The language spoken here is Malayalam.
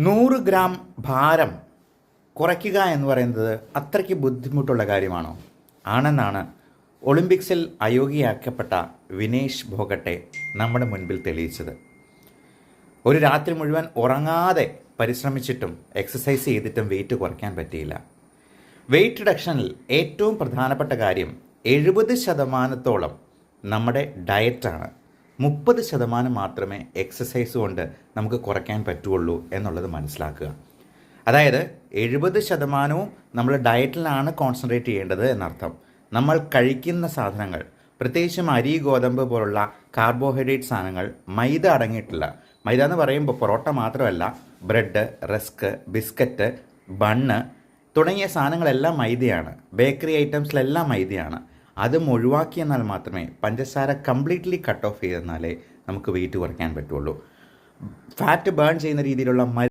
100 ഗ്രാം ഭാരം കുറയ്ക്കുക എന്ന് പറയുന്നത് അത്രയ്ക്ക് ബുദ്ധിമുട്ടുള്ള കാര്യമാണോ? ആണെന്നാണ് ഒളിമ്പിക്സിൽ അയോഗ്യയാക്കപ്പെട്ട വിനേഷ് ഫോഗട്ടെ നമ്മുടെ മുൻപിൽ തെളിയിച്ചത്. ഒരു രാത്രി മുഴുവൻ ഉറങ്ങാതെ പരിശ്രമിച്ചിട്ടും എക്സസൈസ് ചെയ്തിട്ടും വെയിറ്റ് കുറയ്ക്കാൻ പറ്റിയില്ല. വെയിറ്റ് റിഡക്ഷനിൽ ഏറ്റവും പ്രധാനപ്പെട്ട കാര്യം 70% നമ്മുടെ ഡയറ്റാണ്. 30% മാത്രമേ എക്സസൈസ് കൊണ്ട് നമുക്ക് കുറയ്ക്കാൻ പറ്റുള്ളൂ എന്നുള്ളത് മനസ്സിലാക്കുക. അതായത് 70% നമ്മൾ ഡയറ്റിലാണ് കോൺസെൻട്രേറ്റ് ചെയ്യേണ്ടത് എന്നർത്ഥം. നമ്മൾ കഴിക്കുന്ന സാധനങ്ങൾ, പ്രത്യേകിച്ചും അരി, ഗോതമ്പ് പോലുള്ള കാർബോഹൈഡ്രേറ്റ് സാധനങ്ങൾ, മൈദ അടങ്ങിയിട്ടില്ല. മൈദ എന്ന് പറയുമ്പോൾ പൊറോട്ട മാത്രമല്ല, ബ്രെഡ്, റസ്ക്, ബിസ്ക്കറ്റ്, ബണ്ണ് തുടങ്ങിയ സാധനങ്ങളെല്ലാം മൈദയാണ്. ബേക്കറി ഐറ്റംസിലെല്ലാം മൈദയാണ്. അതും ഒഴിവാക്കിയെന്നാൽ മാത്രമേ, പഞ്ചസാര കംപ്ലീറ്റ്ലി കട്ട് ഓഫ് ചെയ്തെന്നാലേ നമുക്ക് വെയിറ്റ് കുറയ്ക്കാൻ പറ്റുള്ളൂ. ഫാറ്റ് ബേൺ ചെയ്യുന്ന രീതിയിലുള്ള